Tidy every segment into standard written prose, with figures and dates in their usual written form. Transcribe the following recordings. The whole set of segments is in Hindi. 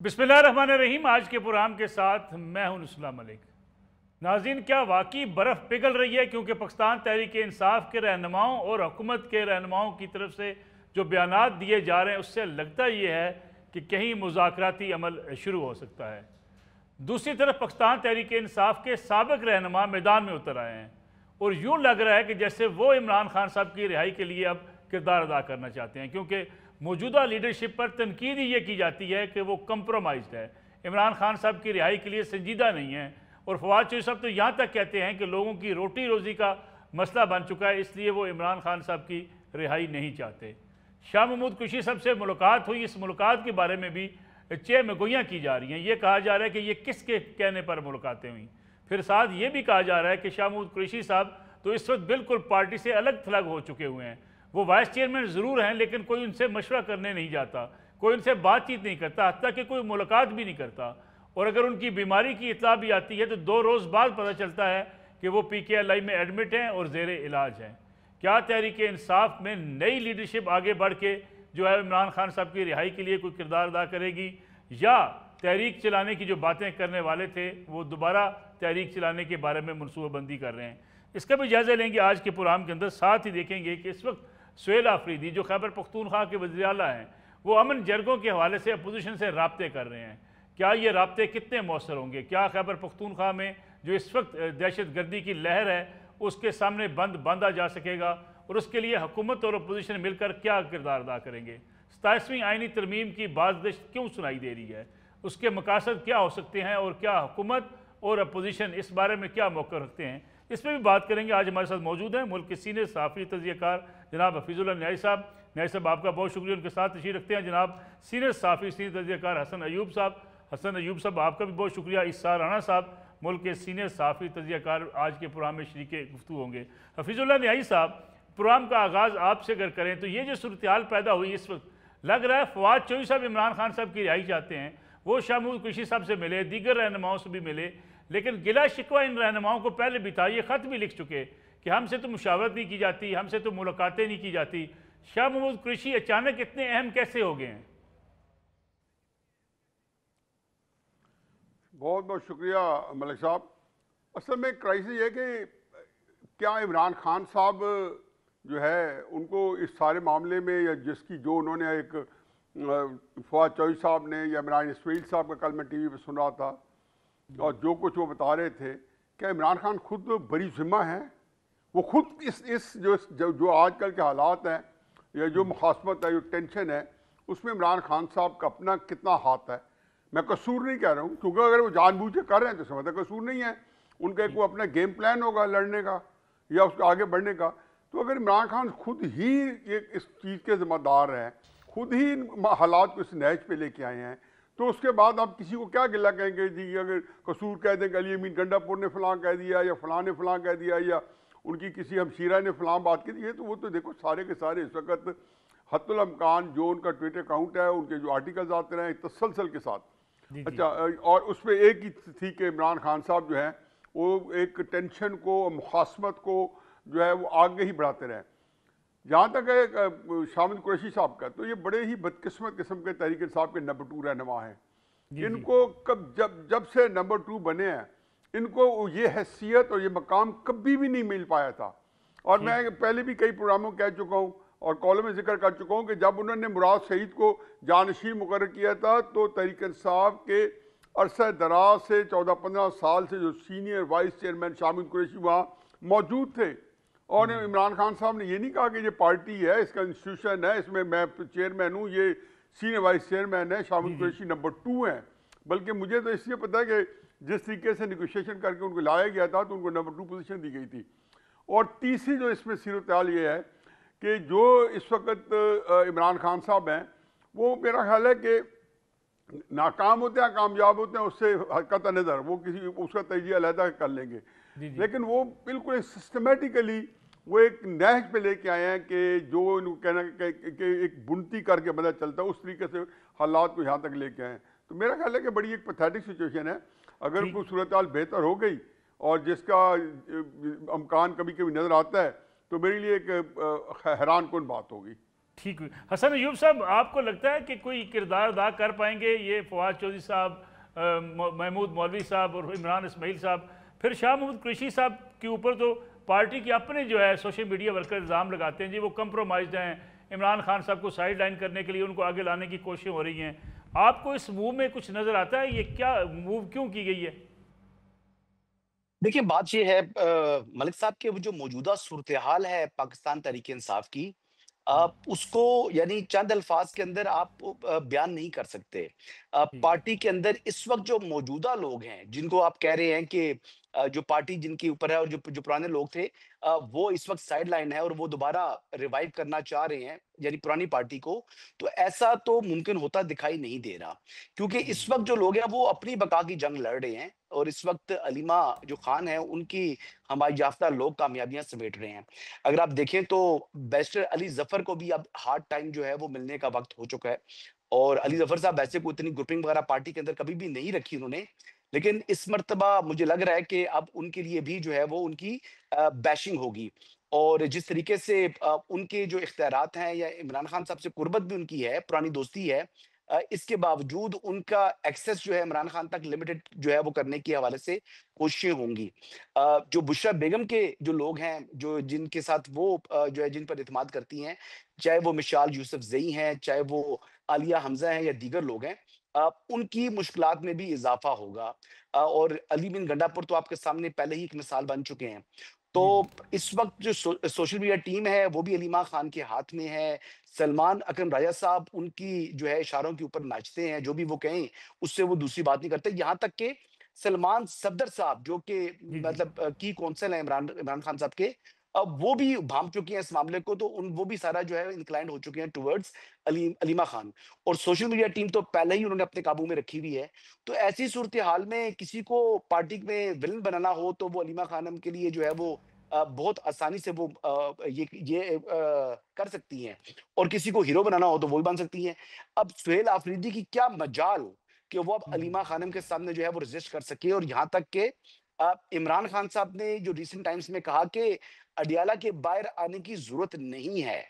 बिस्मिल्लाहिर्रहमानिर्रहीम। आज के प्रोग्राम के साथ मैं हूं नुस्ला मलिक। नाज़रीन, क्या वाकई बर्फ़ पिघल रही है? क्योंकि पाकिस्तान तहरीक इंसाफ के रहनुमाओं और हुकूमत के रहनुमाओं की तरफ से जो बयानात दिए जा रहे हैं उससे लगता ये है कि कहीं मुज़ाकराती अमल शुरू हो सकता है। दूसरी तरफ पाकिस्तान तहरीक इंसाफ के साबिक रहनुमा मैदान में उतर आए हैं और यूँ लग रहा है कि जैसे वो इमरान खान साहब की रिहाई के लिए अब किरदार अदा करना चाहते हैं, क्योंकि मौजूदा लीडरशिप पर तनकीद ये की जाती है कि वो कंप्रोमाइज़ है, इमरान खान साहब की रिहाई के लिए संजीदा नहीं है। और फवाद चौधरी साहब तो यहाँ तक कहते हैं कि लोगों की रोटी रोज़ी का मसला बन चुका है, इसलिए वो इमरान खान साहब की रिहाई नहीं चाहते। शाह महमूद कुरैशी साहब से मुलाकात हुई, इस मुलाकात के बारे में भी चह मगोइयाँ की जा रही हैं। ये कहा जा रहा है कि ये किसके कहने पर मुलाकातें हुई। फिर साथ ये भी कहा जा रहा है कि शाह महमूद कुरैशी साहब तो इस वक्त बिल्कुल पार्टी से अलग थलग हो चुके हुए हैं। वो वाइस चेयरमैन ज़रूर हैं, लेकिन कोई उनसे मशवरा करने नहीं जाता, कोई उनसे बातचीत नहीं करता, हत्ता कि कोई मुलाकात भी नहीं करता। और अगर उनकी बीमारी की इतला भी आती है तो 2 रोज़ बाद पता चलता है कि वो PKI में एडमिट हैं और ज़ेरे इलाज हैं। क्या तहरीक इंसाफ में नई लीडरशिप आगे बढ़ के जो है इमरान खान साहब की रिहाई के लिए कोई किरदार अदा करेगी, या तहरीक चलाने की जो बातें करने वाले थे वो दोबारा तहरीक चलाने के बारे में मनसूबाबंदी कर रहे हैं? इसका भी जायज़ा लेंगे आज के प्रोग्राम के अंदर। साथ ही देखेंगे कि इस वक्त सुहेल आफरीदी जो खैबर पख्तूनख्वा के वज़ीर आला हैं, वो अमन जरगों के हवाले से अपोजिशन से राब्ते कर रहे हैं। क्या ये राब्ते कितने मौसर होंगे? क्या खैबर पख्तूनख्वा में जो इस वक्त दहशत गर्दी की लहर है उसके सामने बांधा जा सकेगा? और उसके लिए हुकूमत और अपोजिशन मिलकर क्या किरदार अदा करेंगे? 27वीं आइनी तरमीम की बाज़गश्त क्यों सुनाई दे रही है? उसके मकासद क्या हो सकते हैं और क्या हुकूमत और अपोजिशन इस बारे में क्या मौक़िफ़ रखते हैं? इस पर भी बात करेंगे। आज हमारे साथ मौजूद हैं मुल्क के सीनियर सहाफ़ी तज़कियाकार जनाब हफीज़ुल्लाह न्याई साहब। न्याई साहब, आपका बहुत शुक्रिया। उनके साथ तशरीफ़ रखते हैं जनाब सीनियर सहाफ़ी सीनियर तज़कियाकार हसन अयूब साहब। हसन अयूब साहब, आपका भी बहुत शुक्रिया। इस्सार राणा साहब, मुल्क के सीनियर सहाफ़ी तज़कियाकार, आज के प्रोग्राम में शरीके गुफ्तगू होंगे। हफीज़ुल्लाह न्याई साहब, प्रोग्राम का आगाज़ आपसे अगर करें तो ये जो सूरत हाल पैदा हुई इस वक्त, लग रहा है फवाद चौधरी साहब इमरान खान साहब की रिहाई चाहते हैं। वो शाह महमूद कुरैशी साहब से मिले, दीगर रहनुमाओं से भी मिले, लेकिन गिला शिकवा इन रहनुमाओं को पहले भी था। ये ख़त भी लिख चुके कि हमसे तो मुशावरत नहीं की जाती, हमसे तो मुलाकातें नहीं की जाती। शाह महमूद कुरैशी अचानक इतने अहम कैसे हो गए हैं? बहुत बहुत शुक्रिया मलिक साहब। असल में क्राइसिस ये कि क्या इमरान खान साहब जो है उनको इस सारे मामले में, या जिसकी जो उन्होंने एक फवाद चौधरी साहब ने या इमरान इसमाइल साहब का कल मैं TV पे सुन रहा था और जो कुछ वो बता रहे थे, क्या इमरान खान खुद बरी ज़िम्मा हैं? वो खुद इस जो आजकल के हालात हैं या जो मुखासमत है, जो टेंशन है, उसमें इमरान खान साहब का अपना कितना हाथ है? मैं कसूर नहीं कह रहा हूँ, क्योंकि अगर वो जानबूझ के कर रहे हैं तो समझता कसूर नहीं है। उनका एक वो अपना गेम प्लान होगा लड़ने का या उसको आगे बढ़ने का। तो अगर इमरान खान खुद ही ये इस चीज़ के ज़िम्मेदार हैं, खुद ही हालात को इस नहज पे लेके आए हैं, तो उसके बाद आप किसी को क्या गिला कहेंगे जी? अगर कसूर कह दें कि अली अमीन गंडापुर ने फ़लाँ कह दिया या फ़लाँ ने फ़लाँ कह दिया या उनकी किसी हमशीरा ने फ़लाँ बात की दी है, तो वो तो देखो सारे के सारे इस वक्त हत्तुल अमकान जो उनका ट्विटर अकाउंट है, उनके जो आर्टिकल्स आते रहे तसलसल के साथ। अच्छा, और उसमें एक ही थी कि इमरान खान साहब जो हैं वो एक टेंशन को, मुखासमत को जो है वो आगे ही बढ़ाते रहे। जहाँ तक है शाह महमूद कुरैशी साहब का, तो ये बड़े ही बदकिस्मत किस्म के तहरीक इंसाफ के नंबर 2 रहनुमा हैं। इनको जब से नंबर 2 बने हैं, इनको ये हैसियत और ये मकाम कभी भी नहीं मिल पाया था। और मैं पहले भी कई प्रोग्रामों कह चुका हूँ और कॉलम में जिक्र कर चुका हूँ कि जब उन्होंने मुराद शहीद को जानशीन मुकर्रर किया था तो तहरीक इंसाफ के अरसा दराज से 14-15 साल से जो senior vice chairman Shah Mahmood Qureshi वहाँ मौजूद थे। और इमरान खान साहब ने ये नहीं कहा कि ये पार्टी है, इसका इंस्टीट्यूशन है, इसमें मैं चेयरमैन हूँ, ये सीनियर वाइस चेयरमैन है, शाह महमूद कुरैशी नंबर 2 हैं। बल्कि मुझे तो इसलिए पता है कि जिस तरीके से निगोशिएशन करके उनको लाया गया था तो उनको नंबर 2 पोजीशन दी गई थी। और तीसरी जो इसमें सूरत-ए-हाल ये है कि जो इस वक्त इमरान खान साहब हैं, वो मेरा ख्याल है कि नाकाम होते हैं कामयाब होते हैं उससे हक़त नज़र, वो किसी उसका तजिया अलहदा कर लेंगे। लेकिन वो बिल्कुल सिस्टमेटिकली वो एक नहज पे लेके आए हैं कि जो इनको कहना कि एक बुनती करके बंदा चलता है, उस तरीके से हालात को यहाँ तक लेके आए हैं। तो मेरा ख्याल है कि बड़ी एक पैथेटिक सिचुएशन है। अगर कोई सूरत हाल बेहतर हो गई और जिसका अमकान कभी कभी नज़र आता है, तो मेरे लिए एक हैरान कुन बात होगी। ठीक हुई। हसन अयूब साहब, आपको लगता है कि कोई किरदार अदा कर पाएंगे ये फवाद चौधरी साहब, महमूद मौलवी साहब और इमरान इस्माइल साहब, फिर शाह महमूद कुरैशी साहब के ऊपर तो पार्टी के अपने जो है सोशल मीडिया वर्कर इल्ज़ाम लगाते हैं जी वो कंप्रोमाइज्ड हैं, इमरान खान साहब को साइड लाइन करने के लिए उनको आगे लाने की कोशिश हो रही हैं। आपको इस मूव में कुछ नज़र आता है, ये क्या मूव क्यों की गई है? देखिए, बात ये है मलिक साहब के वो जो मौजूदा सूरत हाल है पाकिस्तान तहरीक इंसाफ की, आप उसको यानी चंद अल्फाज के अंदर आप बयान नहीं कर सकते। जी पार्टी के अंदर इस वक्त जो मौजूदा लोग हैं जिनको आप कह रहे हैं कि जो पार्टी जिनके ऊपर है और जो जो पुराने लोग थे, वो इस वक्त साइड लाइन है और वो दोबारा रिवाइव करना चाह रहे हैं यानी पुरानी पार्टी को, तो ऐसा तो मुमकिन होता दिखाई नहीं दे रहा, क्योंकि इस वक्त जो लोग हैं वो अपनी बका की जंग लड़ रहे हैं और इस वक्त अलीमा जो खान है उनकी हमारी याफ्ता लोग कामयाबियां समेट रहे हैं। अगर आप देखें तो बैरिस्टर अली जफर को भी अब हार्ड टाइम जो है वो मिलने का वक्त हो चुका है, और अली जफर साहब वैसे कोई इतनी ग्रुपिंग वगैरह पार्टी के अंदर कभी भी नहीं रखी उन्होंने, लेकिन इस मर्तबा मुझे लग रहा है कि अब उनके लिए भी जो है वो उनकी बैशिंग होगी। और जिस तरीके से उनके जो इख्तियारात हैं या इमरान खान साहब से कुर्बत भी उनकी है, पुरानी दोस्ती है, इसके बावजूद उनका एक्सेस जो है इमरान खान तक लिमिटेड जो है वो करने के हवाले से कोशिशें होंगी। जो बुशरा बेगम के जो लोग हैं, जो जिनके साथ वो जो है जिन पर इत्मीद करती हैं, चाहे वो मिशाल यूसुफजई हैं, चाहे वो आलिया हमज़ा हैं या दीगर लोग हैं, उनकी मुश्किलात में भी इज़ाफ़ा होगा। और अली बिन गंडापुर तो आपके सामने पहले ही एक मिसाल बन चुके हैं। तो जी जी। इस वक़्त जो सोशल मीडिया टीम है, वो भी अलीमा खान के हाथ में है। सलमान अकरम राजा साहब उनकी जो है इशारों के ऊपर नाचते हैं, जो भी वो कहें, उससे वो दूसरी बात नहीं करते। यहाँ तक कि सलमान सफदर साहब जो कि जी जी। मतलब की कौंसल है इमरान इमरान खान साहब के, अब वो भी भांप चुके हैं इस मामले को, तो वो भी सारा जो है इंक्लाइंड हो चुके हैं टुवर्ड्स अलीमा खान, और सोशल मीडिया टीम तो पहले ही उन्होंने अपने काबू में रखी हुई है। तो ऐसी सूरत हाल में किसी को पार्टी में विलन बनाना हो तो वो अलीमा खानम के लिए जो है वो बहुत आसानी से वो कर सकती हैं, और किसी को हीरो बनाना हो तो वो भी बन सकती हैं। अब सुहेल आफरीदी की क्या मजाल कि वो अब हम्म। अलीमा खानम के सामने जो है वो रेजिस्ट कर सके, और यहाँ तक के इमरान खान साहब ने जो रिसेंट टाइम्स में कहा कि अडियाला के बाहर आने की जरूरत नहीं है।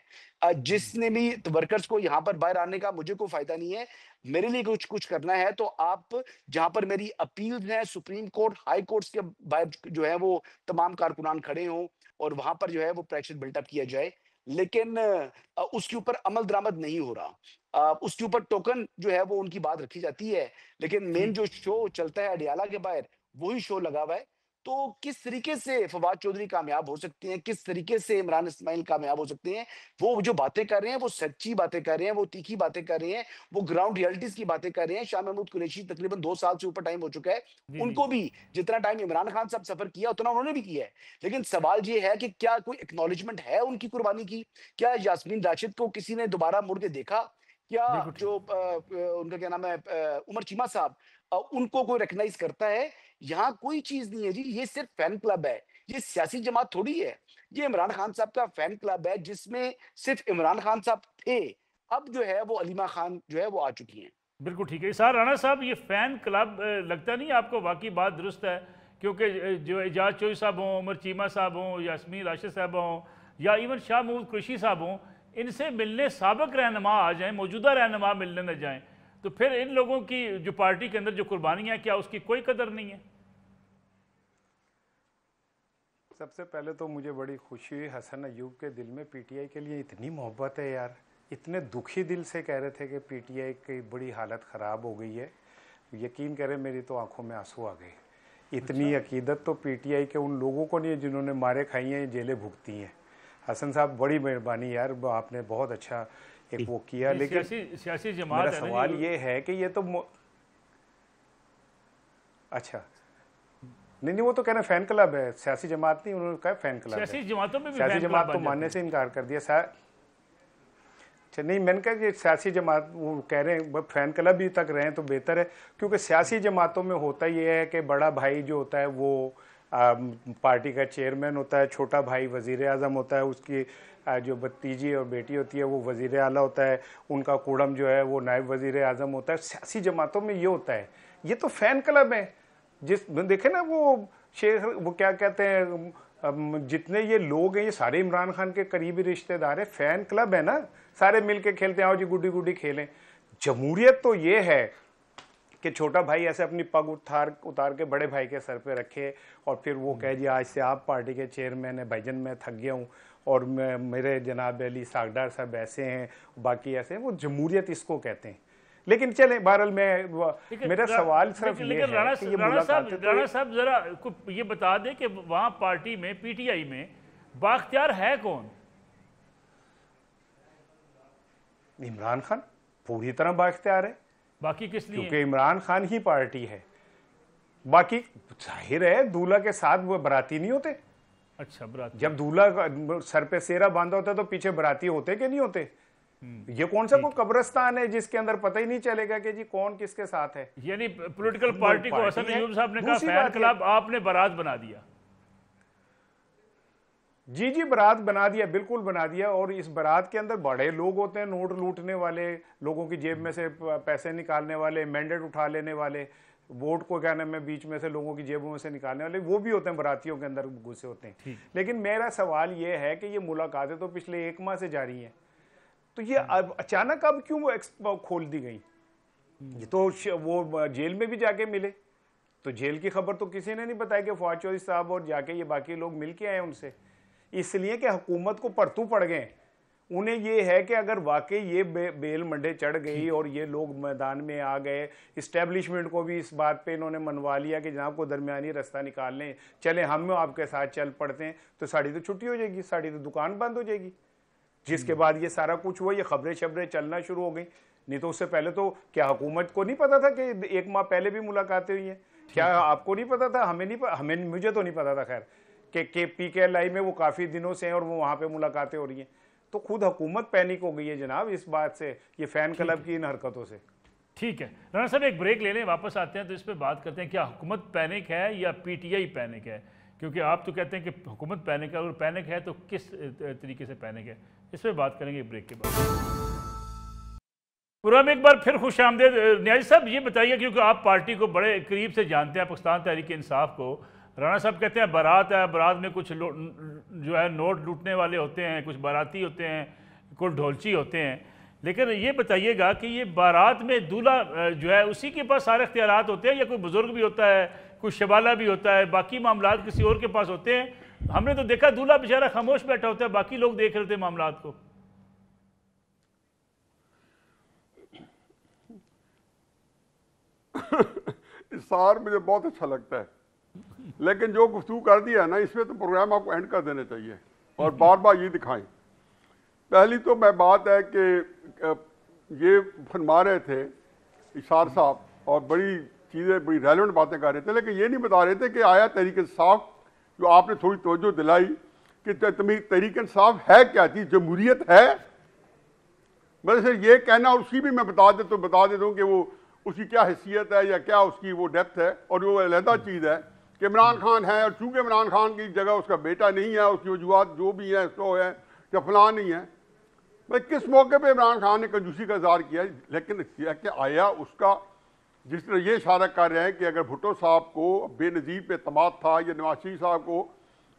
जिसने भी वर्कर्स को यहाँ पर बाहर आने का मुझे कोई फायदा नहीं है, मेरे लिए कुछ कुछ करना है तो आप जहां पर मेरी अपील है सुप्रीम कोर्ट हाई कोर्ट्स के बाहर जो है वो तमाम कारकुनान खड़े हों और वहां पर जो है वो प्रेशर बिल्टअप किया जाए, लेकिन उसके ऊपर अमल दरामद नहीं हो रहा। उसके ऊपर टोकन जो है वो उनकी बात रखी जाती है, लेकिन मेन ठीक। जो शो चलता है अडियाला के बाहर वही शो लगा हुआ है। तो किस तरीके से फवाद चौधरी कामयाब हो सकते हैं, किस तरीके से इमरान इस्माइल कामयाब हो सकते हैं, वो जो बातें कर रहे हैं वो सच्ची बातें कर रहे हैं, वो तीखी बातें कर रहे हैं, वो ग्राउंड रियलिटीज की बातें कर रहे हैं। शाह महमूद कुरैशी तकरीबन 2 साल से ऊपर टाइम हो चुका है, जी जी। उनको भी जितना टाइम इमरान खान साहब सफर किया उतना उन्होंने भी किया है, लेकिन सवाल ये है कि क्या कोई एक्नॉलेजमेंट है उनकी कुर्बानी की? क्या यास्मीन राशिद को किसी ने दोबारा मुड़ के देखा? क्या बिल्कुल ठीक। जो उनका क्या नाम है उमर चीमा साहब, उनको कोई रिकग्नाइज करता है? यहाँ कोई चीज नहीं है जी, ये सिर्फ फैन क्लब है, ये सियासी जमात थोड़ी है, ये इमरान खान साहब का फैन क्लब है जिसमें सिर्फ इमरान खान साहब थे, अब जो है वो अलीमा खान जो है वो आ चुकी हैं। बिल्कुल ठीक है इसार राणा साहब, ये फ़ैन क्लब लगता नहीं आपको वाकई बात दुरुस्त है? क्योंकि जो एजाज चोई साहब हों, उमर चीमा साहब हों, यास्मीन राशिद साहब हों, या इवन शाह महमूद कुरैशी साहब हों, इनसे मिलने साबिक रहनुमा आ जाएं, मौजूदा रहनुमा मिलने न जाएं, तो फिर इन लोगों की जो पार्टी के अंदर जो कुर्बानियाँ, क्या उसकी कोई कदर नहीं है? सबसे पहले तो मुझे बड़ी खुशी हुई, हसन अयूब के दिल में पीटीआई के लिए इतनी मोहब्बत है यार, इतने दुखी दिल से कह रहे थे कि पीटीआई की बड़ी हालत ख़राब हो गई है। यकीन करें मेरी तो आंखों में आंसू आ गए। इतनी अकीदत तो पीटीआई के उन लोगों को नहीं है जिन्होंने मारे खाई हैं, जेलें भुगती हैं। हसन साहब बड़ी मेहरबानी यार, आपने बहुत अच्छा एक वो किया, लेकिन सियासी जमात मेरा सवाल ये है कि ये तो अच्छा नहीं वो तो कह रहे हैं फैन क्लब है, सियासी जमात नहीं, उन्होंने कहा फैन क्लब है। सियासी जमातों में भी सियासी फैन क्लब जमात बन तो जाते मानने हैं। से इनकार कर दिया। अच्छा नहीं, मैंने कहा कि सियासी जमात वो कह रहे हैं फैन क्लब भी तक रहें तो बेहतर है, क्योंकि सियासी जमातों में होता ये है कि बड़ा भाई जो होता है वो पार्टी का चेयरमैन होता है, छोटा भाई वजीर आज़म होता है, उसकी जो भतीजी और बेटी होती है वो वजीर आला होता है, उनका कुड़म जो है वो नायब वजीर आज़म होता है। सियासी जमातों में ये होता है, ये तो फैन क्लब है। जिस देखे ना वो शेख वो क्या कहते हैं, जितने ये लोग हैं ये सारे इमरान खान के करीबी रिश्तेदार हैं, फैन क्लब है ना। सारे मिलके खेलते हैं, आओ जी गुड्डी गुड्डी खेलें। जमहूरियत तो ये है कि छोटा भाई ऐसे अपनी पग उतार के बड़े भाई के सर पे रखे और फिर वो कहे जी आज से आप पार्टी के चेयरमैन है, भाईजन मैं थक गया हूँ और मेरे जनाब अली सागडार साहब ऐसे हैं, बाकी ऐसे हैं। वो जमहूरियत इसको कहते हैं। लेकिन चलें, बहरहाल मेरा सवाल सिर्फ ये है कि ये मुलाकातें तो राणा साहब जरा ये बता दें कि वहाँ पार्टी में पीटीआई में बाख्तियार है कौन? इमरान खान पूरी तरह बाख्तियार है। बाकी किस लिए? क्योंकि इमरान खान ही पार्टी है। बाकी जाहिर है दूल्हा के साथ वो बराती नहीं होते। अच्छा, बराती। जब दूल्हा सर पे सेहरा बांधा होता है तो पीछे बराती होते कि नहीं होते? ये कौन सा कोई कब्रिस्तान है जिसके अंदर पता ही नहीं चलेगा कि जी कौन किसके साथ है? यानी पॉलिटिकल पार्टी को हसन अयूब साहब ने कहा फैन क्लब, आपने बारात बना दिया। जी जी, बारात बना दिया, बिल्कुल बना दिया। और इस बारात के अंदर बड़े लोग होते हैं, नोट लूटने वाले, लोगों की जेब में से पैसे निकालने वाले, मैंडेट उठा लेने वाले, वोट को क्या नाम है बीच में से लोगों की जेबों में से निकालने वाले, वो भी होते हैं, बारातियों के अंदर घुसे होते हैं। लेकिन मेरा सवाल ये है कि ये मुलाकातें तो पिछले 1 माह से जारी हैं, तो ये अचानक अब क्यों खोल दी गई? ये तो वो जेल में भी जाके मिले, तो जेल की खबर तो किसी ने नहीं बताया कि फवाद चौधरी साहब और जाके ये बाकी लोग मिल के आए उनसे। इसलिए कि हुकूमत को परतू पड़ गए। उन्हें ये है कि अगर वाकई ये बेल मंडे चढ़ गई और ये लोग मैदान में आ गए, इस्टेब्लिशमेंट को भी इस बात पे इन्होंने मनवा लिया कि जनाब को दरमियानी रास्ता निकाल लें, चले हम आपके साथ चल पड़ते हैं, तो साड़ी तो छुट्टी हो जाएगी, साड़ी तो दुकान बंद हो जाएगी। जिसके बाद ये सारा कुछ हुआ, ये खबरें शबरें चलना शुरू हो गई। नहीं तो उससे पहले तो क्या हुकूमत को नहीं पता था कि 1 माह पहले भी मुलाकातें हुई हैं? क्या आपको नहीं पता था? हमें मुझे तो नहीं पता था खैर कि PKLI में वो काफ़ी दिनों से हैं और वो वहाँ पे मुलाकातें हो रही हैं। तो खुद हुकूमत पैनिक हो गई है जनाब इस बात से, ये फैन क्लब की इन हरकतों से। ठीक है राणा साहब, एक ब्रेक ले लें, वापस आते हैं तो इस पर बात करते हैं क्या हुकूमत पैनिक है या PTI पैनिक है? क्योंकि आप तो कहते हैं कि हुकूमत पैनिक है, और पैनिक है तो किस तरीके से पैनिक है, इस पर बात करेंगे ब्रेक के बाद। प्रोग्राम एक बार फिर खुश आमदेद। न्याजी साहब ये बताइए, क्योंकि आप पार्टी को बड़े करीब से जानते हैं, पाकिस्तान तहरीक इंसाफ को। राणा साहब कहते हैं बारात है, बारात में कुछ जो है नोट लूटने वाले होते हैं, कुछ बाराती होते हैं, कुछ ढोलची होते हैं। लेकिन ये बताइएगा कि ये बारात में दूल्हा जो है उसी के पास सारे इख्तियारात होते हैं या कोई बुजुर्ग भी होता है, कोई शबाला भी होता है, बाकी मामलात किसी और के पास होते हैं? हमने तो देखा दूल्हा बेचारा खामोश बैठा होता है, बाकी लोग देख रहे थे मामलात को। इसार मुझे बहुत अच्छा लगता है, लेकिन जो गुफ्तगू कर दिया है ना, इसमें तो प्रोग्राम आपको एंड कर देना चाहिए और बार बार ये दिखाएं। पहली तो मैं बात है कि ये फरमा रहे थे इशार साहब और बड़ी चीज़ें, बड़ी रेलेवेंट बातें कर रहे थे, लेकिन ये नहीं बता रहे थे कि आया तहरीक इंसाफ, जो आपने थोड़ी तवज्जो दिलाई कि तहरीक इंसाफ है क्या चीज़, जमहूरियत है। मैं सिर्फ ये कहना, और उसकी भी मैं बता देता हूँ कि वो उसकी क्या हैसियत है या क्या उसकी वो डेप्थ है, और वो अलहदा चीज़ है कि इमरान खान है, और चूँकि इमरान खान की जगह उसका बेटा नहीं है, उसकी वजूहत जो भी है सो है या फलां नहीं है। भाई किस मौके पे इमरान खान ने कंजूसी का इज़हार किया, लेकिन कि आया उसका, जिस तरह ये इशारा कर रहे हैं कि अगर भुट्टो साहब को बेनज़ीर पे एतमाद था या नवाज शरीफ साहब को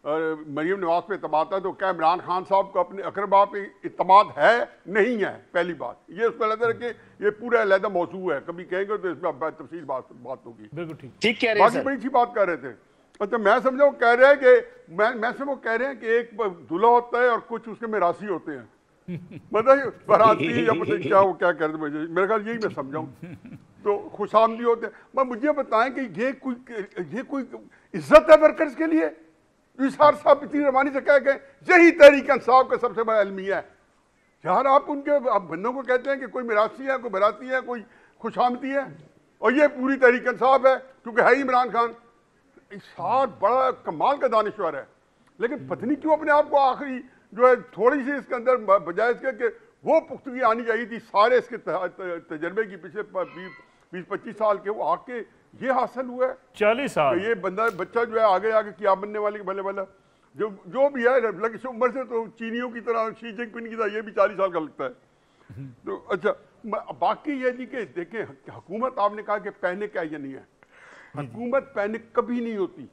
मरीम नवाज पे एतमाद था, तो क्या इमरान खान साहब को अपने अकरबा पे एतमाद है? नहीं है। पहली बात ये उसको लगता है कि ये पूरा अलहदा मौजू है, कभी कहेंगे तो इसमें तफसील बात होगी। बिल्कुल ठीक कह रहे हैं। बाकी बड़ी अच्छी बात कर रहे थे। अच्छा, मैं समझा वो कह रहे हैं कि मैं से वो कह रहे हैं कि एक दूल्हा होता है और कुछ उसके मिरासी होते हैं, मतलब बाराती या पता क्या वो क्या कहते हैं, मेरे ख्याल यही मैं समझाऊँ तो खुशामदी होते हैं। मैं मुझे बताएं कि ये कोई इज्जत है वर्कर्स के लिए? इशार साहब इतनी रवानी से कह गए यही तहरीक इंसाफ का सबसे बड़ा अलमिया है। यार आप बंदों को कहते हैं कि कोई मिरासी है, कोई बराती है, कोई खुशामदी है, और ये पूरी तहरीक इंसाफ है क्योंकि है इमरान खान। इशार बड़ा कमाल का दानिश्वर है, लेकिन पता नहीं क्यों अपने आप को आखिरी जो है थोड़ी सी इसके अंदर बजाय इसके कि वो पुख्तगी आनी चाहिए थी सारे इसके तजर्बे की पिछले 20-25 साल के, वो आके ये हासिल हुआ है 40 साल। ये बच्चा जो है आगे क्या बनने वाली भले भला जो भी है, लगे इस उम्र से तो चीनियों की तरह, शी जिनपिंग की तरह ये भी 40 साल का लगता है। तो अच्छा, बाकी ये जी कि देखें, हुकूमत आपने कहा कि पैनिक है, ये नहीं है। हुकूमत पैनिक कभी नहीं होती।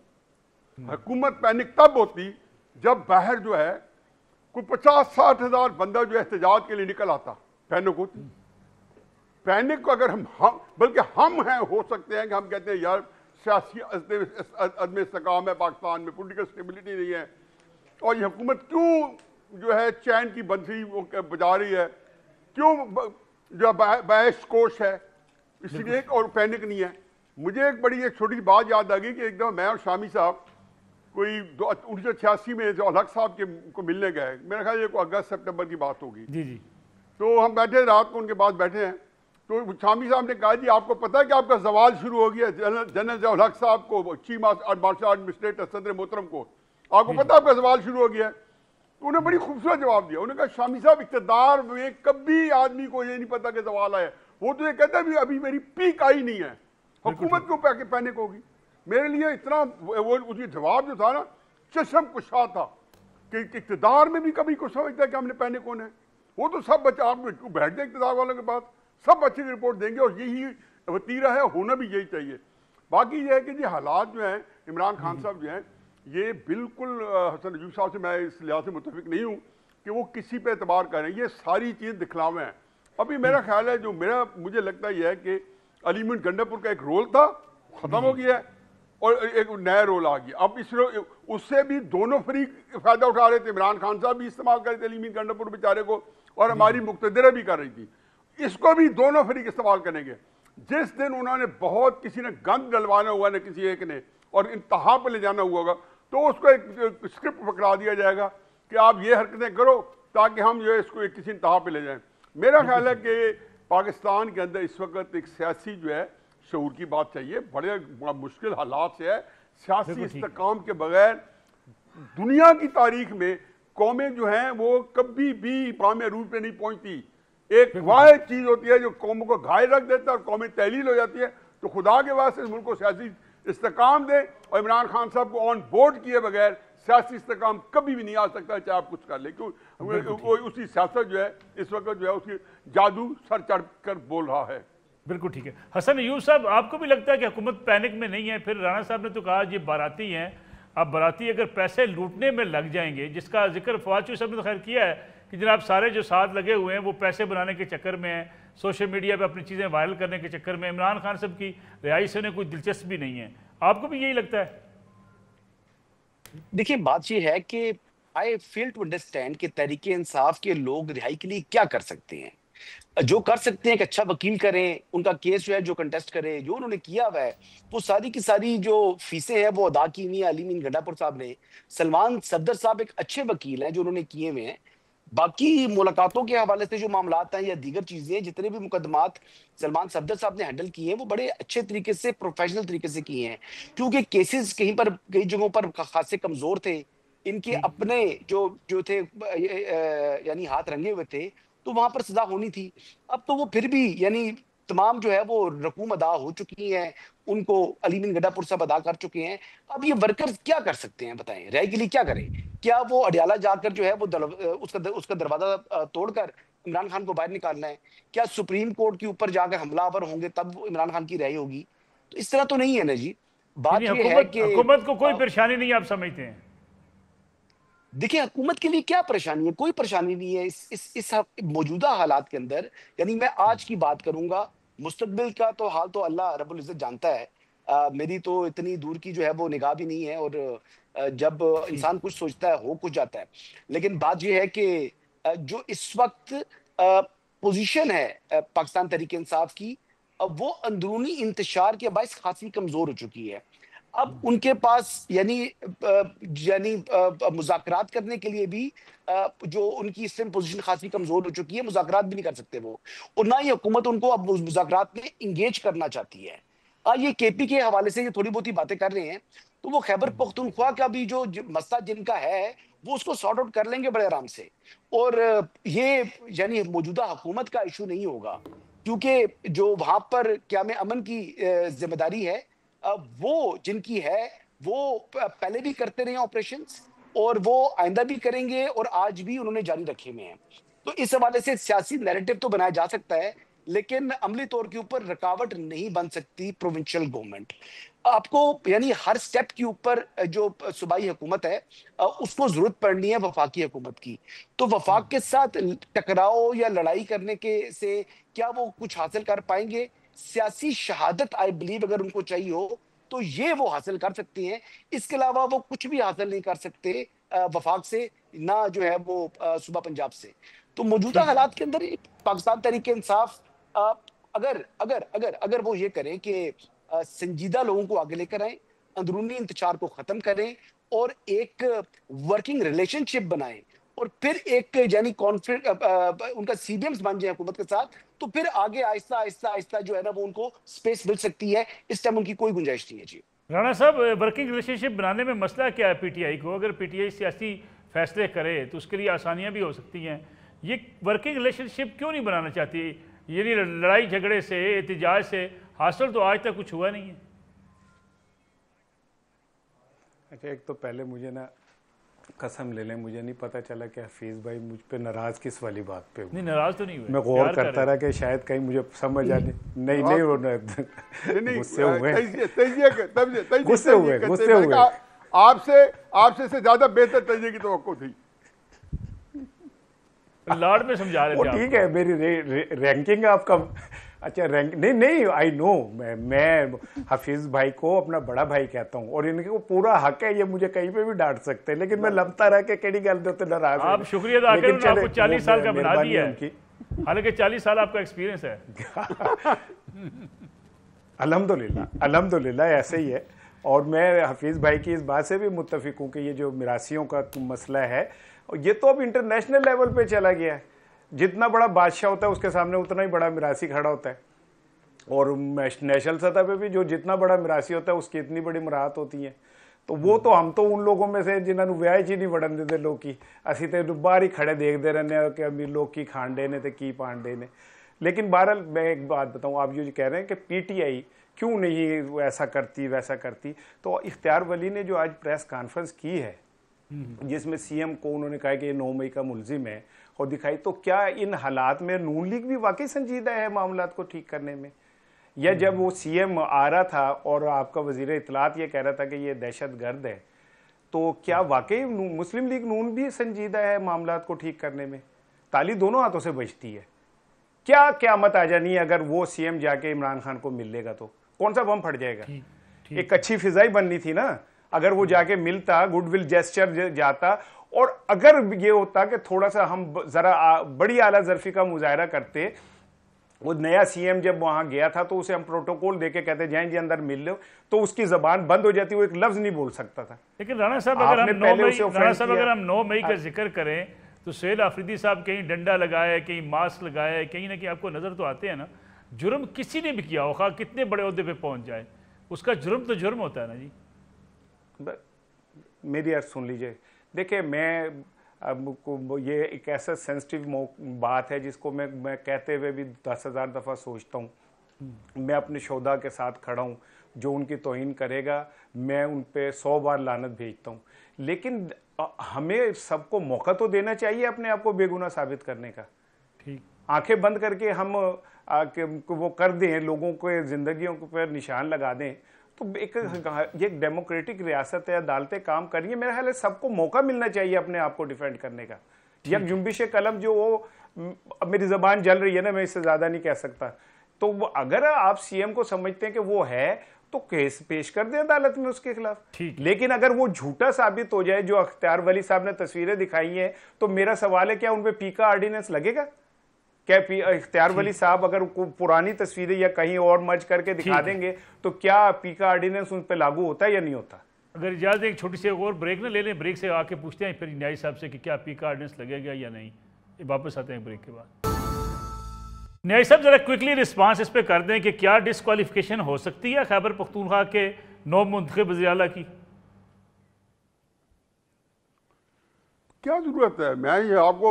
हुकूमत पैनिक तब होती जब बाहर जो है कोई 50-60 हज़ार बंदा जो एहतजाज के लिए निकल आता, पैनिक होती। पैनिक अगर हम बल्कि हम हैं, हो सकते हैं कि हम कहते हैं यार सियासी अदम इस्तेकाम है पाकिस्तान में, पॉलिटिकल स्टेबिलिटी नहीं है, और ये हुकूमत क्यों जो है चैन की बंसी बजा रही है, क्यों जो बैश कोश है, इसलिए और पैनिक नहीं है। मुझे एक बड़ी एक छोटी बात याद आ गई कि एकदम मैं और शामी साहब कोई 1986 में जो अलग साहब के को मिलने गए, मेरा ख्याल ये को अगस्त सितंबर की बात होगी जी जी। तो हम बैठे रात को उनके पास बैठे हैं, तो शामी साहब ने कहा जी आपको पता है कि आपका सवाल शुरू हो गया जनरल हक साहब को, चीफ मार्शल एडमिनिस्ट्रेटर सदर मोहतरम को, आपको पता है आपका सवाल शुरू हो गया है। तो उन्हें बड़ी खूबसूरत जवाब दिया। उन्होंने कहा शामी साहब इक़्तिदार में कभी आदमी को ये नहीं पता कि सवाल आया, वो तो ये कहता है अभी मेरी पीक आई नहीं है, हुकूमत को पैनिक होगी। मेरे लिए इतना वो उसकी जवाब जो था ना चशम कुशा था कि इक़्तिदार में भी कभी कुछ समझता है कि हमने पैनिक होना है। वो तो सब बच्चे आप बैठ जाए इक़्तिदार वालों के पास, सब अच्छी रिपोर्ट देंगे और यही वतीरा है, होना भी यही चाहिए। बाकी ये है कि जी हालात जो हैं, इमरान खान साहब जो हैं ये बिल्कुल हसन रजूब साहब से मैं इस लिहाज से मुतफिक नहीं हूँ कि वो किसी पे एतबार करें, ये सारी चीज़ दिखलावे हैं। अभी मेरा ख्याल है जो मुझे लगता यह है कि अलीमीन गंडापुर का एक रोल था, ख़त्म हो गया है और एक नया रोल आ गया। अब इस उससे भी दोनों फरीक फ़ायदा उठा रहे थे, इमरान खान साहब भी इस्तेमाल कर रहे थे अलीमीन गंडापुर बेचारे को, और हमारी मुक़्तदरा भी कर रही थी, इसको भी दोनों फरीक इस्तेमाल करेंगे। जिस दिन उन्होंने बहुत किसी ने गंद डलवाना हुआ ना किसी एक ने और इंतहा पर ले जाना हुआ होगा, तो उसको एक स्क्रिप्ट पकड़ा दिया जाएगा कि आप ये हरकतें करो ताकि हम जो है इसको किसी इंतहा पे ले जाएं। मेरा ख्याल है कि पाकिस्तान के अंदर इस वक्त एक सियासी जो है शऊर की बात चाहिए, बड़े मुश्किल हालात से है। सियासी इस्तेकाम के बगैर दुनिया की तारीख में कौमें जो हैं वो कभी भी पाम अरूज पे नहीं पहुंचती। एक वाहिद चीज़ होती है जो कौमों को घायल रख देता है और कौमें तहलील हो जाती है। तो खुदा के वास्ते इस मुल्क को सियासी इस्तेकाम दे, और इमरान खान साहब को ऑन बोर्ड किए बगैर सियासी इस्तेकाम कभी भी नहीं आ सकता, चाहे आप कुछ कर ले, क्यों उसी सियासत जो है इस वक्त जो है उसकी जादू सर चढ़ कर बोल रहा है। बिल्कुल ठीक है। हसन अय्यूब साहब, आपको भी लगता है कि हुकूमत पैनिक में नहीं है? फिर राणा साहब ने तो कहा ये बाराती हैं, अब बाराती अगर पैसे लूटने में लग जाएंगे, जिसका जिक्र फवाद चौधरी साहब ने तो खैर किया है कि जनाब सारे जो साथ लगे हुए हैं वो पैसे बनाने के चक्कर में हैं, सोशल मीडिया पे अपनी चीज़ें वायरल करने के चक्कर में, इमरान खान साहब की रिहाई से उन्हें कोई दिलचस्पी नहीं है। आपको भी यही लगता है? देखिए बात ये है कि आई फेल टू अंडरस्टैंड कि तहरीक इंसाफ के लोग रिहाई के लिए क्या कर सकते हैं। जो कर सकते हैं कि अच्छा वकील करें, उनका केस जो है जो कंटेस्ट करें, जो उन्होंने किया हुआ है वो सारी की सारी जो फीसें हैं वो अदा की हुई है अलीमीन गंडापुर साहब ने। सलमान सफदर साहब एक अच्छे वकील हैं जो उन्होंने किए हुए हैं। बाकी मुलाकातों के हवाले से जो मामलात हैं या दीगर चीजें, जितने भी मुकदमात सलमान सफदर साहब ने हैंडल किए हैं वो बड़े अच्छे तरीके से, प्रोफेशनल तरीके से किए हैं, क्योंकि केसेस कहीं पर कई जगहों पर खासे कमजोर थे, इनके अपने जो जो थे यानी हाथ रंगे हुए थे, तो वहां पर सजा होनी थी। अब तो वो फिर भी यानी तमाम जो है वो रकूम अदा हो चुकी हैं, उनको अलीमीन गंडापुर साहब अदा कर चुके हैं। अब ये वर्कर्स क्या कर सकते हैं बताएं, रिहाई के लिए क्या करें? क्या वो अडियाला जाकर जो है वो उसका दरवाजा तोड़कर इमरान खान को बाहर निकालना है? क्या सुप्रीम कोर्ट के ऊपर जाकर हमलावर होंगे तब इमरान खान की रिहाई होगी? तो इस तरह तो नहीं है ना जी। बात ये है कि हुकूमत को कोई परेशानी नहीं, आप समझते हैं? देखिए हुकूमत के लिए क्या परेशानी है? कोई परेशानी नहीं है इस मौजूदा हालात के अंदर। यानी मैं आज की बात करूंगा, मुस्तकबिल का तो हाल तो अल्लाह रब्बुल इज्जत जानता है। मेरी तो इतनी दूर की जो है वो निगाह भी नहीं है, और जब इंसान कुछ सोचता है हो कुछ जाता है। लेकिन बात यह है कि जो इस वक्त पोजीशन है पाकिस्तान तहरीक इंसाफ की, वो अंदरूनी इंतशार के बायस खासी कमजोर हो चुकी है। अब उनके पास यानी मुज़ाकरात करने के लिए भी जो उनकी इस टाइम पोजीशन खासी कमजोर हो चुकी है, मुज़ाकरात भी नहीं कर सकते वो, और ना ही हुकूमत उनको अब मुज़ाकरात में इंगेज करना चाहती है। ये केपी के हवाले से ये थोड़ी बहुत ही बातें कर रहे हैं, तो वो खैबर पख्तूनख्वा का भी जो मसला जिनका है वो उसको सॉर्ट आउट कर लेंगे बड़े आराम से, और ये यानी मौजूदा हुकूमत का इशू नहीं होगा, क्योंकि जो वहां पर क़याम अमन की जिम्मेदारी है वो जिनकी है वो पहले भी करते रहे ऑपरेशंस, और वो आइंदा भी करेंगे, और आज भी उन्होंने जारी रखे हुए हैं। तो इस हवाले से सियासी नैरेटिव तो बनाया जा सकता है लेकिन अमली तौर के ऊपर रुकावट नहीं बन सकती प्रोविंशियल गवर्नमेंट। आपको यानी हर स्टेप के ऊपर जो सूबाई हुकूमत है उसको जरूरत पड़नी है वफाकी हुकूमत की। तो वफाक के साथ टकराव या लड़ाई करने के से क्या वो कुछ हासिल कर पाएंगे? सियासी शहादत आई बिलीव अगर उनको चाहिए हो तो ये वो हासिल कर सकती हैं। इसके अलावा वो कुछ भी हासिल नहीं कर सकते वफाक से, ना जो है वो सूबा पंजाब से। तो मौजूदा हालात के अंदर पाकिस्तान तहरीक इंसाफ अगर अगर अगर अगर वो ये करें कि संजीदा लोगों को आगे लेकर आए, अंदरूनी इंतशार को खत्म करें और एक वर्किंग रिलेशनशिप बनाएं और फिर एक यानी कॉन्फ्लिक्ट उनका सीबीएम्स बन जाए हुकूमत के साथ, तो फिर आगे आहिस्ता आहिस्ता आहिस्ता जो है ना वो उनको स्पेस मिल सकती है। इस टाइम उनकी कोई गुंजाइश नहीं है। जी राणा साहब, वर्किंग रिलेशनशिप बनाने में मसला क्या है पीटीआई को? अगर पीटीआई सियासी फैसले करे तो उसके लिए आसानियां भी हो सकती हैं। ये वर्किंग रिलेशनशिप क्यों नहीं बनाना चाहती? यानी लड़ाई झगड़े से, एहतजाज से हासिल तो आज तक कुछ हुआ नहीं है। अच्छा, एक तो पहले मुझे ना कसम ले लें, मुझे नहीं पता चला कि हफीज़ भाई मुझ पे नाराज़ किस वाली बात पे हुए। नहीं, नाराज़ तो नहीं हुए। मैं गौर करता रहा कि शायद कहीं मुझे समझ आ नहीं गुस्से हुए आपसे से ज्यादा बेहतर तजिए की तवक्को थी। लॉर्ड में समझा रहे थे। ठीक है, मेरी रैंकिंग आपका अच्छा रैंक नहीं आई नो। मैं हफीज भाई को अपना बड़ा भाई कहता हूँ और इनके को पूरा हक है, ये मुझे कहीं पे भी डांट सकते हैं, लेकिन मैं लपता रहा कि केड़ी गल दे नाराज। आप शुक्रिया अदा करें, आपको 40 साल का बना दिया है, हालांकि 40 साल आपका एक्सपीरियंस है। अल्हम्दुलिल्लाह ऐसे ही है। और मैं हफीज़ भाई की इस बात से भी मुत्तफिक हूँ कि ये जो मिरासियों का मसला है ये तो अब इंटरनेशनल लेवल पे चला गया है। जितना बड़ा बादशाह होता है उसके सामने उतना ही बड़ा मिरासी खड़ा होता है, और नेशनल सतह पे भी जो जितना बड़ा मिरासी होता है उसकी इतनी बड़ी मुराहत होती है। तो वो तो हम तो उन लोगों में से जिन्होंने विआह ही नहीं बढ़न देते लोग की, असी तो बाहर ही खड़े देखते रहने कि अमीर लोग की खांडे ने तो की पांडे ने। लेकिन बहरहाल मैं एक बात बताऊं, आप जो कह रहे हैं कि पीटीआई क्यों नहीं ऐसा करती वैसा करती, तो इख्तियार वली ने जो आज प्रेस कॉन्फ्रेंस की है जिसमें सीएम को उन्होंने कहा कि ये 9 मई का मुलजिम है और दिखाई, तो क्या इन हालात में नून लीग भी वाकई संजीदा है मामलात को ठीक करने में? या जब वो सीएम आ रहा था और आपका वजीर इत्तलात ये कह रहा था कि ये दहशत गर्द है, तो क्या वाकई मुस्लिम लीग नून भी संजीदा है मामलात को ठीक करने में? ताली दोनों हाथों से बजती है। क्या क़यामत आ जानी है अगर वो सीएम जाके इमरान खान को मिल लेगा तो कौन सा बम फट जाएगा? एक अच्छी फिजाई बननी थी ना, अगर वो जाके मिलता, गुडविल जेस्चर जाता, और अगर ये होता कि थोड़ा सा हम जरा बड़ी आला ज़र्फी का मुजाहरा करते। वो नया सीएम जब वहां गया था तो उसे हम प्रोटोकॉल देके कहते जाएं जी अंदर मिल लो, तो उसकी जबान बंद हो जाती, वो एक लफ्ज नहीं बोल सकता था। लेकिन राणा साहब अगर हम 9 मई का जिक्र करें तो सुहेल आफरीदी साहब कहीं डंडा लगाए, कहीं मास्क लगाए, कहीं ना कहीं आपको नजर तो आते हैं ना। जुर्म किसी ने भी किया हो, कितने बड़े ओहदे पे पहुंच जाए, उसका जुर्म तो जुर्म होता है ना जी। मेरी अर्ज सुन लीजिए, देखिए मैं ये एक ऐसा सेंसिटिव बात है जिसको मैं कहते हुए भी 10,000 दफ़ा सोचता हूँ। मैं अपने शोधा के साथ खड़ा हूँ, जो उनकी तौहीन करेगा मैं उन पे 100 बार लानत भेजता हूँ, लेकिन हमें सबको मौका तो देना चाहिए अपने आप को बेगुनाह साबित करने का। ठीक, आंखें बंद करके हम वो कर दें, लोगों को जिंदगियों पर निशान लगा दें, तो ये एक डेमोक्रेटिक रियासत है, अदालतें काम करिए। मेरा ख्याल है सबको मौका मिलना चाहिए अपने आप को डिफेंड करने का। यह जुम्बिश कलम जो वो मेरी जबान जल रही है ना, मैं इससे ज्यादा नहीं कह सकता। तो अगर आप सीएम को समझते हैं कि वो है तो केस पेश कर दें अदालत में उसके खिलाफ। लेकिन अगर वो झूठा साबित हो जाए, जो अख्तियार वली साहब ने तस्वीरें दिखाई हैं, तो मेरा सवाल है क्या उन पे पीका ऑर्डिनेंस लगेगा? क्या इख्तियार वली साहब अगर पुरानी तस्वीरें या कहीं और मर्ज करके दिखा देंगे तो क्या पीका ऑर्डिनेंस उन पे लागू होता है या नहीं होता? अगर इजाजत एक छोटी सी और ब्रेक ना ले लें, ब्रेक से आके पूछते हैं फिर न्याय साहब से कि क्या पीका ऑर्डिनेंस लगेगा या नहीं। वापस आते हैं ब्रेक के बाद। न्याय साहब जरा क्विकली रिस्पांस इस पे कर दें कि क्या डिस्क्वालिफिकेशन हो सकती है खैबर पख्तूनख्वा के 9 मुंतखब वज़ीर आला की? क्या जरूरत है? मैं ये आपको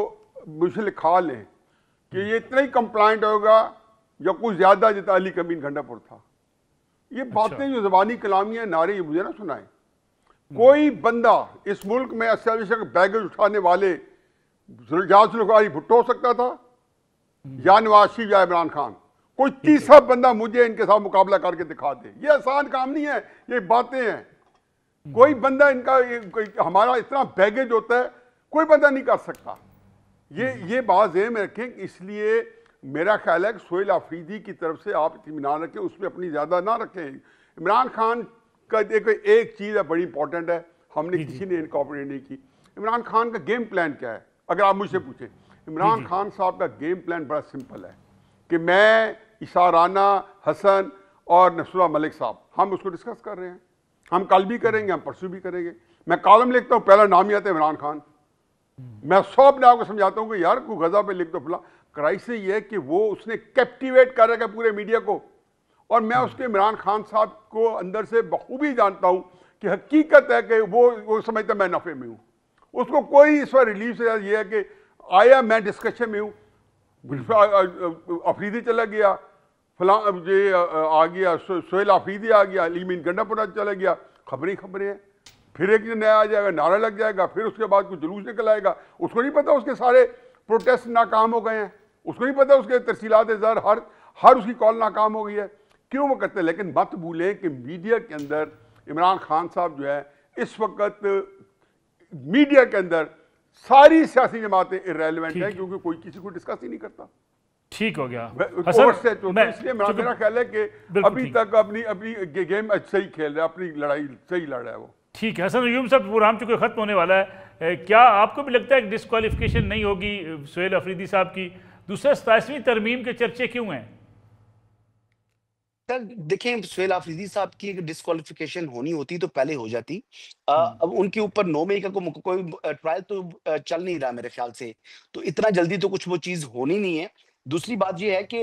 मुझे लिखा लें कि ये इतना ही कंप्लाइंट होगा या कुछ ज्यादा, जितना अली कमीन घंटापुर था। ये बातें जो जबानी कलामियां नारे, ये मुझे ना सुनाए। कोई बंदा इस मुल्क में एस्टेब्लिश बैगेज उठाने वाले जुल्फिकार अली भुट्टो हो सकता था, या नवाज शरीफ या इमरान खान। कोई तीसरा बंदा मुझे इनके साथ मुकाबला करके दिखा दे। ये आसान काम नहीं है, ये बातें हैं। कोई बंदा इनका हमारा इतना बैगेज होता है, कोई बंदा नहीं कर सकता। ये बात ज़हन में रखें। इसलिए मेरा ख्याल है कि सोहेल आफरीदी की तरफ से आप इत्मीनान रखें, उसमें अपनी ज़्यादा ना रखें। इमरान खान का एक चीज़ है बड़ी इंपॉर्टेंट है, हमने किसी ने इनकॉर्पोरेट नहीं की। इमरान खान का गेम प्लान क्या है? अगर आप मुझसे पूछें, इमरान खान साहब का गेम प्लान बड़ा सिंपल है कि मैं, इशा राना, हसन और नसरुल्लाह मलिक साहब, हम उसको डिस्कस कर रहे हैं। हम कल भी करेंगे, हम परसों भी करेंगे। मैं कॉलम लिखता हूँ, पहला नाम ही आता है इमरान खान। मैं सब ने आपको समझाता हूँ कि यार कोई गजा पे लिख दो फला। क्राइसिस ये है कि वो उसने कैप्टिवेट कर रखा है पूरे मीडिया को, और मैं उसके इमरान खान साहब को अंदर से बखूबी जानता हूँ कि हकीकत है कि वो समझता मैं नफे में हूँ। उसको कोई इस बार रिलीफ से ये है कि आया मैं डिस्कशन में हूँ, अफरीदी चला गया, फला ये आ गया, सोहेल आफरीदी आ गया, अलीमीन गंडापुरा चला गया, खबरें हैं। फिर एक नया आ जाएगा, नारा लग जाएगा, फिर उसके बाद कुछ जुलूस निकल आएगा। उसको नहीं पता उसके सारे प्रोटेस्ट नाकाम हो गए हैं, उसको नहीं पता उसके तरसीलात ज़र हर उसकी कॉल नाकाम हो गई है। क्यों वो करते हैं? लेकिन मत भूलें कि मीडिया के अंदर इमरान खान साहब जो है इस वक्त मीडिया के अंदर सारी सियासी जमातें इररेलेवेंट हैं, क्योंकि कोई किसी को डिस्कस ही नहीं करता। ठीक हो गया। इसलिए मेरा ख्याल है कि अभी तक अपनी गेम सही खेल रहा है, अपनी लड़ाई सही लड़ रहा है वो। ठीक है हसन यूम साहब, प्रोग्राम चूंकि खत्म होने वाला है, क्या आपको भी लगता है कि डिस्क्वालिफिकेशन नहीं होगी सोहेल अफरीदी साहब की? दूसरा, 27वीं तरमीम के चर्चे क्यों हैं? देखें, सोहेल आफरीदी साहब की डिस्क्वालिफिकेशन होनी होती तो पहले हो जाती। अब उनके ऊपर 9 मई का कोई ट्रायल तो चल नहीं रहा मेरे ख्याल से, तो इतना जल्दी तो कुछ वो चीज होनी नहीं है। दूसरी बात ये है कि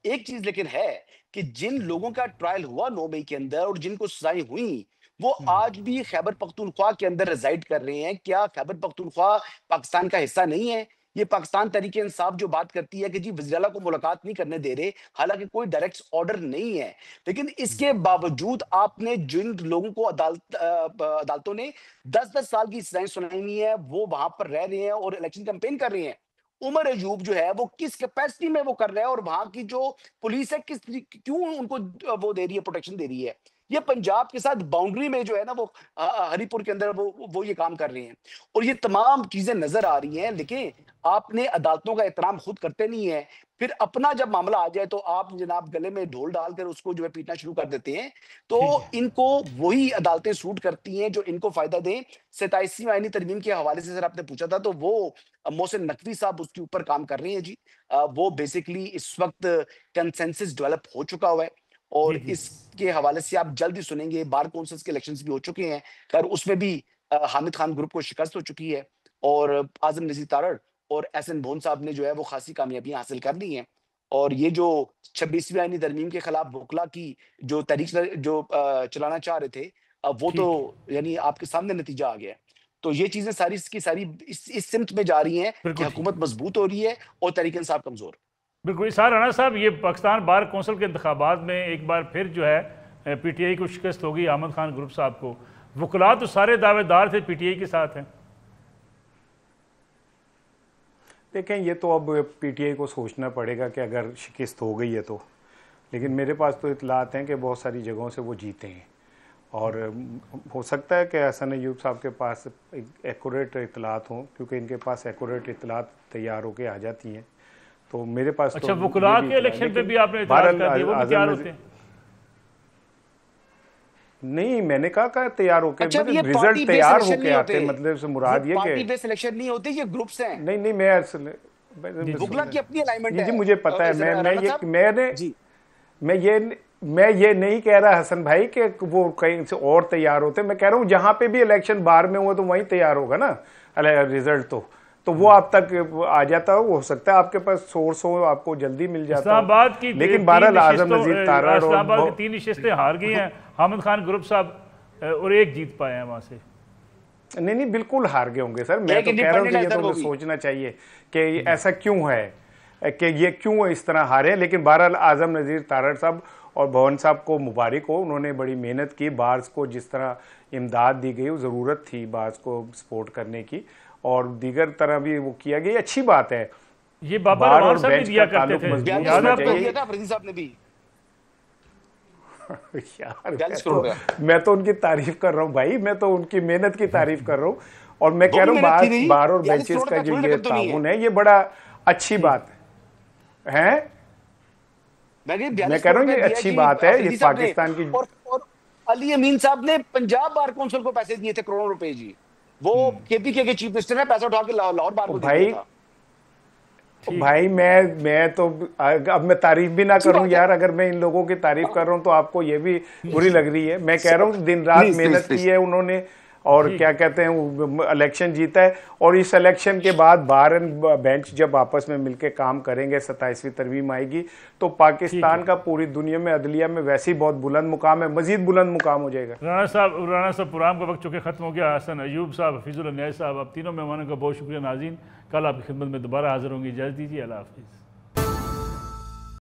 एक चीज लेकिन है कि जिन लोगों का ट्रायल हुआ 9 मई के अंदर और जिनको सजाएं हुई, वो आज भी खैबर पख्तूनख्वा के अंदर रिजाइड कर रहे हैं। क्या खैबर पख्तूनख्वा पाकिस्तान का हिस्सा नहीं है? ये पाकिस्तान तहरीक इंसाफ जो बात करती है कि जी वज़ीर-ए-आला को मुलाकात नहीं करने दे रहे, हालांकि कोई डायरेक्ट ऑर्डर नहीं है, लेकिन इसके बावजूद आपने जिन लोगों को अदालतों ने 10-10 साल की सजाएं सुनाई हुई है, वो वहां पर रह रहे हैं और इलेक्शन कैंपेन कर रहे हैं। उमर अयूब जो है वो किस कैपेसिटी में वो कर रहा है, और वहां की जो पुलिस है क्यों उनको वो दे रही है, प्रोटेक्शन दे रही है? ये पंजाब के साथ बाउंड्री में जो है ना, वो हरिपुर के अंदर वो ये काम कर रहे हैं, और ये तमाम चीजें नजर आ रही हैं। लेकिन आपने अदालतों का एहतराम खुद करते नहीं है, फिर अपना जब मामला आ जाए तो आप जनाब गले में ढोल डालकर उसको जो है पीटना शुरू कर देते हैं। तो इनको वही अदालतें सूट करती हैं जो इनको फायदा दें। 27वीं आईनी तरमीम के हवाले से सर आपने पूछा था, तो वो मोहसिन नकवी साहब उसके ऊपर काम कर रहे हैं जी। वो बेसिकली इस वक्त कंसेंसस डेवलप हो चुका हुआ है, और इसके हवाले से आप जल्द ही सुनेंगे। बार काउंसिल्स के इलेक्शंस भी हो चुके हैं, खैर उसमें भी हामिद खान ग्रुप को शिकस्त हो चुकी है, और आजम नजीर तारड़ और एहसन भोन साहब ने जो है वो खासी कामयाबियां हासिल कर ली हैं। और ये जो 26वीं आईनी तरमीम के खिलाफ वकला की जो तहरीक जो चलाना चाह रहे थे, वो तो यानी आपके सामने नतीजा आ गया है। तो ये चीजें सारी की सारी इस सिमत में जा रही हैं कि हुकूमत मजबूत हो रही है और तहरीक इंसाफ कमजोर। बिल्कुल। इसार राणा साहब, ये पाकिस्तान बार कौंसिल के इंतखाबात में एक बार फिर जो है पीटीआई को शिकस्त होगी, अहमद खान ग्रुप साहब को। वकला तो सारे दावेदार थे पीटीआई के साथ हैं। देखें, ये तो अब पीटीआई को सोचना पड़ेगा कि अगर शिकस्त हो गई है तो, लेकिन मेरे पास तो इतलात हैं कि बहुत सारी जगहों से वो जीते हैं, और हो सकता है कि हसन अयूब साहब के पास एक्यूरेट इतलात हों, क्योंकि इनके पास एक्यूरेट इतलात तैयार होकर आ जाती हैं। तो मेरे पास अच्छा, तो वकला के इलेक्शन पे भी आपने इतलात कर दी, वो भी तैयार होते हैं? नहीं, मैंने कहा तैयार होके, अच्छा, मतलब रिजल्ट तैयार होके आते, मतलब से मुराद ये पार्टी बेस्ड सिलेक्शन नहीं होते, ये ग्रुप्स हैं। नहीं, मैं वकला की अपनी अलाइनमेंट है जी, मुझे पता है। मैं ये नहीं कह रहा हसन भाई कि वो कहीं से और तैयार होते। मैं कह रहा हूँ जहां पे भी इलेक्शन बाहर में हुआ तो वहीं तैयार होगा ना रिजल्ट, तो वो आप तक आ जाता हो सकता है आपके पास सोर्स हो, आपको जल्दी मिल जाता इस्लामाबाद की, लेकिन बहरहाल आजम नजीर तारड़ इस्लामाबाद की 3 नशिस्तें हार गई हैं हामिद खान ग्रुप साहब, और 1 जीत पाए हैं वहां से। नहीं, बिल्कुल हार गए होंगे सर। मैं तो कह रहा हूँ कि ये तो सोचना चाहिए कि ऐसा क्यों है, कि ये क्यों इस तरह हारे। लेकिन बहरहाल आजम नजीर तारड़ साहब और भवन साहब को मुबारक हो, उन्होंने बड़ी मेहनत की। बार्स को जिस तरह इमदाद दी गई, ज़रूरत थी बार्स को सपोर्ट करने की, और दीगर तरह भी वो किया गया, अच्छी बात है। ये बाबा बार रमान और साहब भी बेंच दिया का करते ताल्लुक थे। मजबूत याद है होना आपको? चाहिए। दिया था फरीदी साहब ने भी यार 42 करोड़ रुपया। मैं तो उनकी तारीफ कर रहा हूँ भाई, मैं तो उनकी मेहनत की तारीफ कर रहा हूँ। और मैं वो कह भी रहा हूँ मेहनत थी नहीं, बार और 42 बेंचेस करोड़ का का जो थोड़ी ये रकम तो नहीं है। ताउन है, ये बड़ा अच्छी बात है। मैं मैं कह रहा हूँ ये अच्छी बात है, ये पाकिस्तान की। और अली अमीन साहब ने पंजाब बार काउंसिल को पैसे दिए थे, करोड़ों रुपए जी। वो केपीके के चीफ मिनिस्टर ने पैसा उठा के लाहौर बार को दे दिया था। भाई मैं तो अब मैं तारीफ भी ना करूं यार, अगर मैं इन लोगों की तारीफ कर रहा हूं तो आपको ये भी बुरी लग रही है। मैं कह रहा हूं दिन रात मेहनत की है उन्होंने, और क्या कहते हैं इलेक्शन जीता है। और इस इलेक्शन के बाद बार एंड बेंच जब आपस में मिलकर काम करेंगे, 27वीं तरमीम आएगी, तो पाकिस्तान का पूरी दुनिया में अदलिया में वैसे ही बहुत बुलंद मुकाम है, मजीद बुलंद मुकाम हो जाएगा। राणा साहब प्रोग्राम का वक्त चूँकि खत्म हो गया। हसन अयूब साहब, हफीजुल अन्याय साहब, आप तीनों मेहमानों का बहुत शुक्रिया। नाज़रीन, कल आपकी खिदमत में दोबारा हाजिर होंगी। इजाज़त दीजिए, अल्लाह हाफ़िज़।